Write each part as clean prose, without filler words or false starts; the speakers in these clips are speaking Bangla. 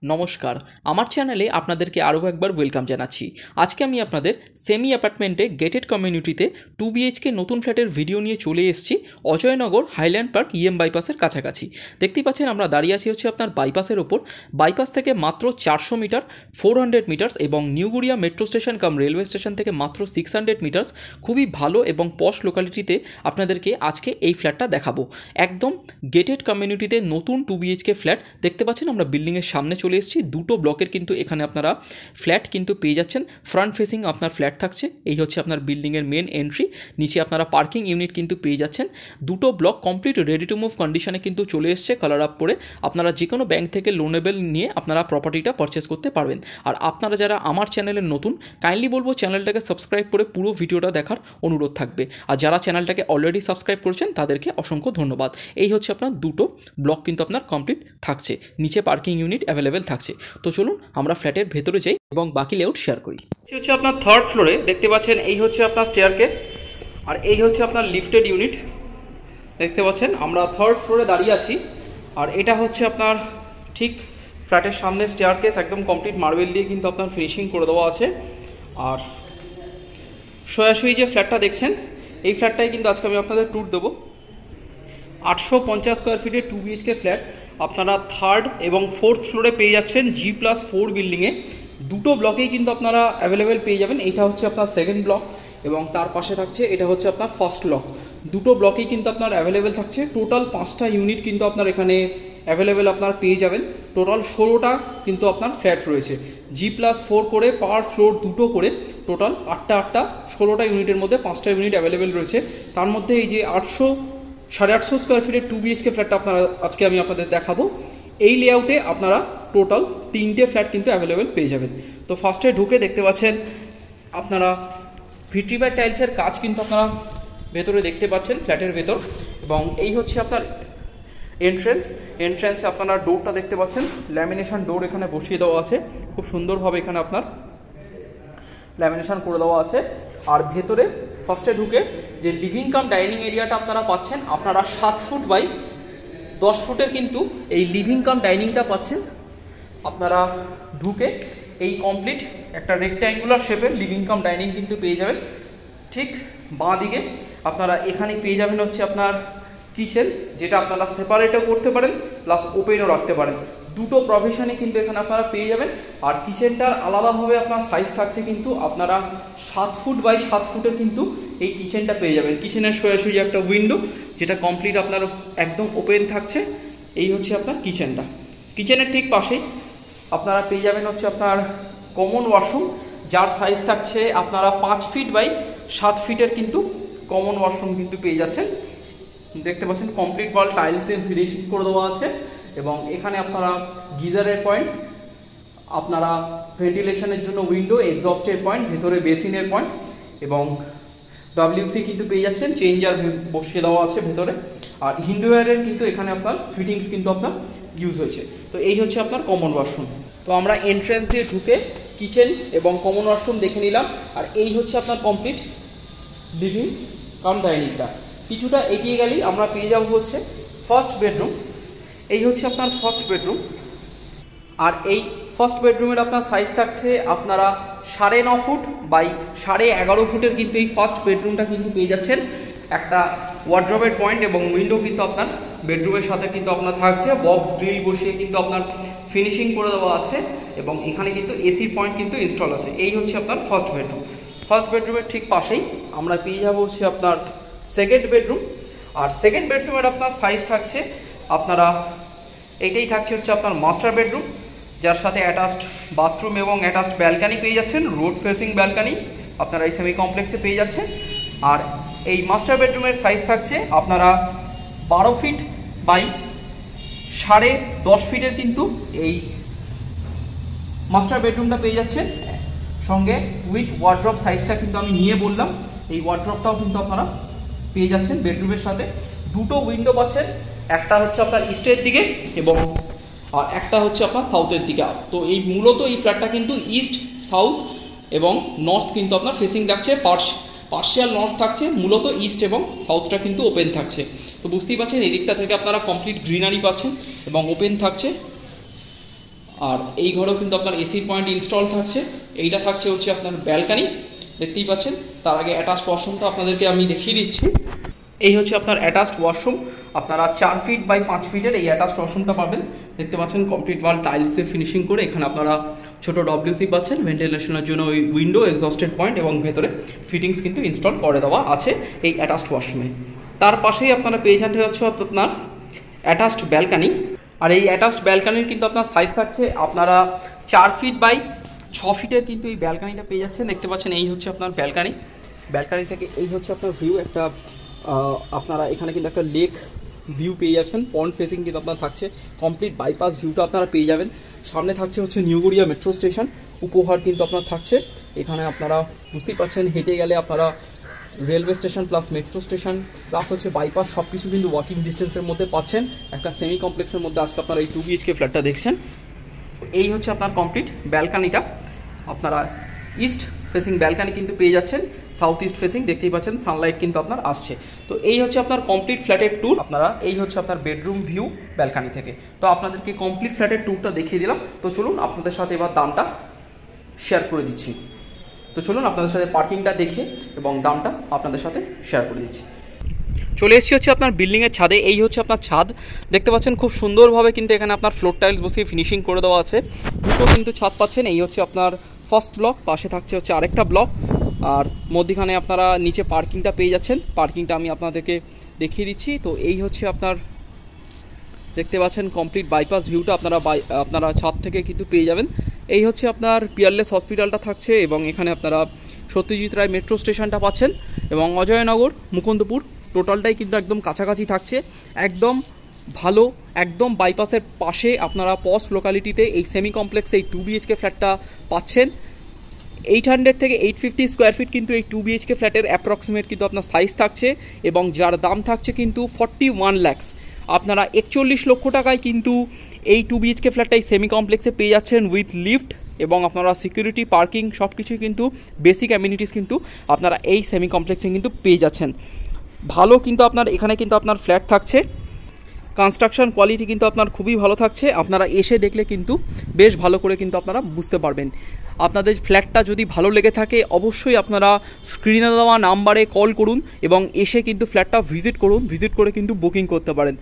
নমস্কার, আমার চ্যানেলে আপনাদেরকে আরও একবার ওয়েলকাম জানাচ্ছি। আজকে আমি আপনাদের সেমি অ্যাপার্টমেন্টে গেটেড কমিউনিটিতে 2 BHK নতুন ফ্ল্যাটের ভিডিও নিয়ে চলে এসেছি অজয়নগর হাইল্যান্ড পার্ক ইএম বাইপাসের কাছাকাছি। দেখতেই পাচ্ছেন আমরা দাঁড়িয়ে আছি হচ্ছে আপনার বাইপাসের ওপর। বাইপাস থেকে মাত্র 400 মিটার 400 মিটার্স এবং নিউগুড়িয়া মেট্রো স্টেশন কাম রেলওয়ে স্টেশন থেকে মাত্র 600 মিটার্স। খুবই ভালো এবং পশ লোকালিটিতে আপনাদেরকে আজকে এই ফ্ল্যাটটা দেখাবো। একদম গেটেড কমিউনিটিতে নতুন 2 BHK ফ্ল্যাট দেখতে পাচ্ছেন। আমরা বিল্ডিংয়ের সামনে চলে এসেছি। দুটো ব্লকের কিন্তু এখানে আপনারা ফ্ল্যাট কিন্তু পেয়ে যাচ্ছেন। ফ্রন্ট ফেসিং আপনার ফ্ল্যাট থাকছে। এই হচ্ছে আপনার বিল্ডিংয়ের মেন এন্ট্রি। নিচে আপনারা পার্কিং ইউনিট কিন্তু পেয়ে যাচ্ছেন। দুটো block complete ready to move কন্ডিশনে কিন্তু চলে এসছে কালার আপ করে। আপনারা যে কোনো ব্যাংক থেকে লোনেবল নিয়ে আপনারা প্রপার্টিটা পারচেস করতে পারবেন। আর আপনারা যারা আমার চ্যানেলের নতুন, কাইন্ডলি বলবো চ্যানেলটাকে সাবস্ক্রাইব করে পুরো ভিডিওটা দেখার অনুরোধ থাকবে। আর যারা চ্যানেলটাকে অলরেডি সাবস্ক্রাইব করেছেন তাদেরকে অসংখ্য ধন্যবাদ। এই হচ্ছে আপনার দুটো ব্লক কিন্তু আপনার কমপ্লিট থাকছে। নিচে পার্কিং ইউনিট অ্যাভেলেবেল থাকছে। তো চলুন আমরা ফ্ল্যাটের ভেতরে যাই এবং বাকি লেআউট শেয়ার করি। হচ্ছে আপনার থার্ড ফ্লোরে দেখতে পাচ্ছেন এই হচ্ছে আপনার স্টেয়ারকেস আর এই হচ্ছে আপনার লিফটেড ইউনিট। দেখতে পাচ্ছেন আমরা থার্ড ফ্লোরে দাঁড়িয়ে আছি। আর এটা হচ্ছে আপনার ঠিক ফ্ল্যাটের সামনে স্টেয়ারকেস একদম কমপ্লিট মার্বেল দিয়ে কিন্তু আপনার ফিনিশিং করে দেওয়া আছে। আর সোজাসুজি যে ফ্ল্যাটটা দেখছেন এই ফ্ল্যাটটাই কিন্তু আজকে আমি আপনাদের ট্যুর দেবো। 850 স্কোয়ার ফিটের 2 BHK ফ্ল্যাট আপনারা থার্ড এবং ফোর্থ ফ্লোরে পেয়ে যাচ্ছেন G+4 বিল্ডিংয়ে। দুটো ব্লকেই কিন্তু আপনারা অ্যাভেলেবেল পেয়ে যাবেন। এটা হচ্ছে আপনার সেকেন্ড ব্লক এবং তার পাশে থাকছে এটা হচ্ছে আপনার ফার্স্ট ব্লক। দুটো ব্লকেই কিন্তু আপনার অ্যাভেলেবেল থাকছে। টোটাল 5টা ইউনিট কিন্তু আপনার এখানে অ্যাভেলেবেল আপনার পেয়ে যাবেন। টোটাল 16টা কিন্তু আপনার ফ্ল্যাট রয়েছে। G+4 করে পার ফ্লোর দুটো করে টোটাল 8টা 16টা ইউনিটের মধ্যে 5টা ইউনিট অ্যাভেলেবেল রয়েছে। তার মধ্যে এই যে 800 স্কোয়ার ফিটের 2 BHK ফ্ল্যাটটা আপনারা আজকে আমি আপনাদের দেখাবো। এই লেআউটে আপনারা টোটাল 3টে ফ্ল্যাট কিন্তু অ্যাভেলেবেল পেয়ে যাবেন। তো ফার্স্টে ঢুকে দেখতে পাচ্ছেন আপনারা ভিট্রিফাইড টাইলসের কাজ কিন্তু আপনারা ভেতরে দেখতে পাচ্ছেন ফ্ল্যাটের ভেতর। এবং এই হচ্ছে আপনার এন্ট্রেন্সে আপনারা ডোরটা দেখতে পাচ্ছেন। ল্যামিনেশন ডোর এখানে বসিয়ে দেওয়া আছে। খুব সুন্দরভাবে এখানে আপনার ল্যামিনেশন করে দেওয়া আছে। আর ভেতরে ফার্স্টে ঢুকে যে লিভিং কাম ডাইনিং এরিয়াটা আপনারা পাচ্ছেন, আপনারা 7 ফুট বাই 10 ফুটের কিন্তু এই লিভিং কাম ডাইনিংটা পাচ্ছেন। আপনারা ঢুকে এই কমপ্লিট একটা রেক্ট্যাঙ্গুলার শেপের লিভিং কাম ডাইনিং কিন্তু পেয়ে যাবেন। ঠিক বাঁ দিকে আপনারা এখানে পেয়ে যাবেন হচ্ছে আপনার কিচেন, যেটা আপনারা সেপারেটও করতে পারেন প্লাস ওপেনও রাখতে পারেন। দুটো প্রভিশনই কিন্তু এখানে আপনারা পেয়ে যাবেন। আর কিচেনটার আলাদাভাবে আপনার সাইজ থাকছে কিন্তু আপনারা 7 ফুট বাই 7 ফুটের কিন্তু এই কিচেনটা পেয়ে যাবেন। কিচেনের সোজাসুজি একটা উইন্ডো যেটা কমপ্লিট আপনার একদম ওপেন থাকছে। এই হচ্ছে আপনার কিচেনটা। কিচেনের ঠিক পাশেই আপনারা পেয়ে যাবেন হচ্ছে আপনার কমন ওয়াশরুম, যার সাইজ থাকছে আপনারা 5 ফিট বাই 7 ফিটের কিন্তু কমন ওয়াশরুম কিন্তু পেয়ে যাচ্ছেন। দেখতে পাচ্ছেন কমপ্লিট ওয়াল টাইলস দিয়ে ফিনিশিং করে দেওয়া আছে। এবং এখানে আপনারা গিজারের পয়েন্ট, আপনারা ভেন্টিলেশনের জন্য উইন্ডো, এক্সস্টের পয়েন্ট, ভেতরে বেসিনের পয়েন্ট এবং WC কিন্তু পেয়ে যাচ্ছেন। চেঞ্জার বসিয়ে দেওয়া আছে ভেতরে। আর হিন্ডওয়্যারের কিন্তু এখানে আপনার ফিটিংস কিন্তু আপনার ইউজ হয়েছে। তো এই হচ্ছে আপনার কমন ওয়াশরুম। তো আমরা এন্ট্রেন্স দিয়ে ঢুকে কিচেন এবং কমন ওয়াশরুম দেখে নিলাম। আর এই হচ্ছে আপনার কমপ্লিট লিভিং কাম ডাইনিংটা। কিছুটা এগিয়ে গেলেই আমরা পেয়ে যাবো হচ্ছে ফার্স্ট বেডরুম। এই হচ্ছে আপনার ফার্স্ট বেডরুম। আর এই ফার্স্ট বেডরুমের আপনার সাইজ থাকছে আপনারা 9.5 ফুট বাই 11.5 ফুটের কিন্তু এই ফার্স্ট বেডরুমটা কিন্তু পেয়ে যাচ্ছেন। একটা ওয়ার্ড্রবের পয়েন্ট এবং উইন্ডো কিন্তু আপনার বেডরুমের সাথে কিন্তু আপনার থাকছে। বক্স গ্রিল বসিয়ে কিন্তু আপনার ফিনিশিং করে দেওয়া আছে এবং এখানে কিন্তু এসি পয়েন্ট কিন্তু ইনস্টল আছে। এই হচ্ছে আপনার ফার্স্ট বেডরুম। ফার্স্ট বেডরুমের ঠিক পাশেই আমরা পেয়ে যাবো হচ্ছে আপনার সেকেন্ড বেডরুম। আর সেকেন্ড বেডরুমের আপনার সাইজ থাকছে আপনারা এইটাই থাকছে হচ্ছে আপনার মাস্টার বেডরুম, যার সাথে অ্যাটাচড বাথরুম এবং অ্যাটাচড ব্যালকানি পেয়ে যাচ্ছেন। রোড ফেসিং ব্যালকানি আপনারা এই সেমি কমপ্লেক্সে পেয়ে যাচ্ছেন। আর এই মাস্টার বেডরুমের সাইজ থাকছে আপনারা 12 ফিট বাই 10.5 ফিটের কিন্তু এই মাস্টার বেডরুমটা পেয়ে যাচ্ছেন। সঙ্গে উইথ ওয়ার্ড্রপ সাইজটা কিন্তু আমি নিয়ে বললাম। এই ওয়ার্ড্রপটাও কিন্তু আপনারা পেয়ে যাচ্ছেন বেডরুমের সাথে। দুটো উইন্ডো পাচ্ছেন, একটা হচ্ছে আপনার ইস্টের দিকে এবং আর একটা হচ্ছে আপনার সাউথের দিকে। তো এই মূলত এই ফ্ল্যাটটা কিন্তু ইস্ট, সাউথ এবং নর্থ কিন্তু আপনার ফেসিং থাকছে। পার্শিয়াল নর্থ থাকছে, মূলত ইস্ট এবং সাউথটা কিন্তু ওপেন থাকছে। তো বুঝতেই পারছেন এই দিকটা থেকে আপনারা কমপ্লিট গ্রিনারি পাচ্ছেন এবং ওপেন থাকছে। আর এই ঘরেও কিন্তু আপনার এসির পয়েন্ট ইনস্টল থাকছে। এইটা থাকছে হচ্ছে আপনার ব্যালকানি, দেখতেই পাচ্ছেন। তার আগে অ্যাটাচড ওয়াশরুমটা আপনাদেরকে আমি দেখিয়ে দিচ্ছি। এই হচ্ছে আপনার অ্যাটাচড ওয়াশরুম, আপনারা 4 ফিট বাই 5 ফিটের এই অ্যাটাচড ওয়াশরুমটা পাবেন। দেখতে পাচ্ছেন কমপ্লিট ওয়াল টাইলসে ফিনিশিং করে। এখানে আপনারা ছোট ডব্লিউসি পাচ্ছেন, ভেন্টিলেশনের জন্য ওই উইন্ডো, এক্সস্টেড পয়েন্ট এবং ভেতরে ফিটিংস কিন্তু ইনস্টল করে দেওয়া আছে এই অ্যাটাচড ওয়াশরুমে। তার পাশেই আপনারা পেয়ে যাচ্ছে আপনার অ্যাটাচড ব্যালকানি। আর এই অ্যাটাচড ব্যালকানির কিন্তু আপনার সাইজ থাকছে আপনারা 4 ফিট বাই 6 ফিটের কিন্তু এই ব্যালকানিটা পেয়ে যাচ্ছেন। দেখতে পাচ্ছেন এই হচ্ছে আপনার ব্যালকানি। ব্যালকানি থেকে এই হচ্ছে আপনার ভিউ, একটা আপনারা এখানে কিন্তু একটা লেক ভিউ পেয়ে যাচ্ছেন। পন্ড ফেসিং কিন্তু আপনার থাকছে, কমপ্লিট বাইপাস ভিউটা আপনারা পেয়ে যাবেন। সামনে থাকছে হচ্ছে নিউ গড়িয়া মেট্রো স্টেশন, উপহার কিন্তু আপনার থাকছে। এখানে আপনারা বুঝতেই পারছেন হেঁটে গেলে আপনারা railway station plus metro station plus হচ্ছে বাইপাস সব কিছু কিন্তু ওয়াকিং ডিস্টেন্সের মধ্যে পাচ্ছেন। একটা সেমি কমপ্লেক্সের মধ্যে আজকে আপনারা এই 2 BHK ফ্ল্যাটটা দেখছেন। এই হচ্ছে আপনার কমপ্লিট ব্যালকানিটা। আপনারা ইস্ট ফেসিং ব্যালকানি কিন্তু পেয়ে যাচ্ছেন, সাউথ ইস্ট ফেসিং, দেখতেই পাচ্ছেন সানলাইট কিন্তু আপনার আসছে। তো এই হচ্ছে আপনার কমপ্লিট ফ্ল্যাটের ট্যুর। আপনারা এই হচ্ছে আপনার বেডরুম ভিউ ব্যালকানি থেকে। তো আপনাদেরকে কমপ্লিট ফ্ল্যাটের ট্যুরটা দেখিয়ে দিলাম। তো চলুন আপনাদের সাথে এবার দামটা শেয়ার করে দিচ্ছি। তো চলুন আপনাদের সাথে পার্কিংটা দেখে এবং দামটা আপনাদের সাথে শেয়ার করে দিচ্ছি। চলে এসেছি হচ্ছে আপনার বিল্ডিংয়ের ছাদে। এই হচ্ছে আপনার ছাদ, দেখতে পাচ্ছেন খুব সুন্দরভাবে কিন্তু এখানে আপনার ফ্লোর টাইলস বসিয়ে ফিনিশিং করে দেওয়া আছে। দুটো কিন্তু ছাদ পাচ্ছেন। এই হচ্ছে আপনার ফার্স্ট ব্লক, পাশে থাকছে হচ্ছে আরেকটা ব্লক, আর মধ্যখানে আপনারা নিচে পার্কিংটা পেয়ে যাচ্ছেন। পার্কিংটা আমি আপনাদেরকে দেখিয়ে দিচ্ছি। তো এই হচ্ছে আপনার দেখতে পাচ্ছেন কমপ্লিট বাইপাস ভিউটা আপনারা ছাদ থেকে কিন্তু পেয়ে যাবেন। এই হচ্ছে আপনার পিয়ারলেস হসপিটালটা থাকছে এবং এখানে আপনারা সত্যজিৎ রায় মেট্রো স্টেশনটা পাচ্ছেন এবং অজয়নগর, মুকুন্দপুর টোটালটাই কিন্তু একদম কাছাকাছি থাকছে। একদম ভালো, একদম বাইপাসের পাশে আপনারা পস লোকালিটিতে এই সেমি কমপ্লেক্সে এই 2 BHK ফ্ল্যাটটা পাচ্ছেন। 800 থেকে 850 স্কোয়ার ফিট কিন্তু এই 2 BHK ফ্ল্যাটের অ্যাপ্রক্সিমেট কিন্তু আপনার সাইজ থাকছে এবং যার দাম থাকছে কিন্তু 41 lakhs। আপনারা 41 লক্ষ টাকায় কিন্তু এই 2 BHK ফ্ল্যাটটাই সেমি কমপ্লেক্সে পেয়ে যাচ্ছেন উইথ লিফট এবং আপনারা সিকিউরিটি, পার্কিং সব কিছুই কিন্তু বেসিক অ্যামিনিটিস কিন্তু আপনারা এই সেমি কমপ্লেক্সে কিন্তু পেয়ে যাচ্ছেন। ভালো কিন্তু আপনার এখানে কিন্তু আপনার ফ্ল্যাট থাকছে, কনস্ট্রাকশন কোয়ালিটি কিন্তু আপনার খুবই ভালো থাকছে। আপনারা এসে দেখলে কিন্তু বেশ ভালো করে কিন্তু আপনারা বুঝতে পারবেন। আপনাদের ফ্ল্যাটটা যদি ভালো লেগে থাকে অবশ্যই আপনারা স্ক্রিনে দেওয়া নাম্বারে কল করুন এবং এসে কিন্তু ফ্ল্যাটটা ভিজিট করুন, ভিজিট করে কিন্তু বুকিং করতে পারেন।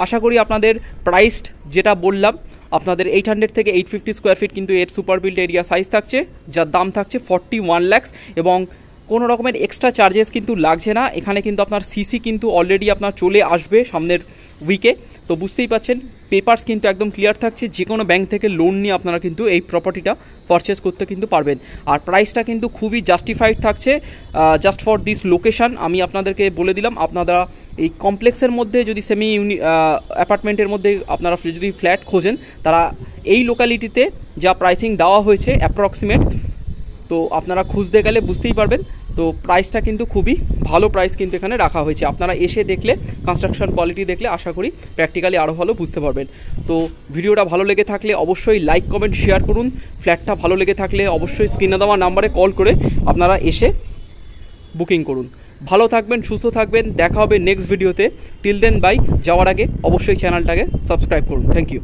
আশা করি আপনাদের প্রাইস যেটা বললাম আপনাদের 800 থেকে 850 স্কোয়ার ফিট কিন্তু এর সুপার বিল্ড এরিয়া সাইজ থাকছে, যার দাম থাকছে 41 lakhs এবং কোনো রকমের এক্সট্রা চার্জেস কিন্তু লাগছে না। এখানে কিন্তু আপনার সিসি কিন্তু অলরেডি আপনার চলে আসবে সামনের উইকে। তো বুঝতেই পাচ্ছেন পেপারস কিন্তু একদম ক্লিয়ার থাকছে। যে কোনো ব্যাংক থেকে লোন নিয়ে আপনারা কিন্তু এই প্রপার্টিটা পারচেস করতে কিন্তু পারবেন। আর প্রাইসটা কিন্তু খুবই জাস্টিফাইড থাকছে জাস্ট ফর দিস লোকেশান। আমি আপনাদেরকে বলে দিলাম, আপনারা এই কমপ্লেক্সের মধ্যে যদি সেমি অ্যাপার্টমেন্টের মধ্যে আপনারা যদি ফ্ল্যাট খোঁজেন তারা এই লোকালিটিতে যা প্রাইসিং দেওয়া হয়েছে অ্যাপ্রক্সিমেট, তো আপনারা খুঁজতে গেলে বুঝতেই পারবেন। তো প্রাইসটা কিন্তু খুবই ভালো প্রাইস কিন্তু এখানে রাখা হয়েছে। আপনারা এসে দেখলে কনস্ট্রাকশন কোয়ালিটি দেখলে আশা করি প্র্যাকটিক্যালি আরও ভালো বুঝতে পারবেন। তো ভিডিওটা ভালো লেগে থাকলে অবশ্যই লাইক, কমেন্ট, শেয়ার করুন। ফ্ল্যাটটা ভালো লেগে থাকলে অবশ্যই স্ক্রিনে দেওয়া নাম্বারে কল করে আপনারা এসে বুকিং করুন। ভালো থাকবেন, সুস্থ থাকবেন, দেখা হবে নেক্সট ভিডিওতে। Till then bye. যাওয়ার আগে অবশ্যই চ্যানেলটাকে সাবস্ক্রাইব করুন। Thank you.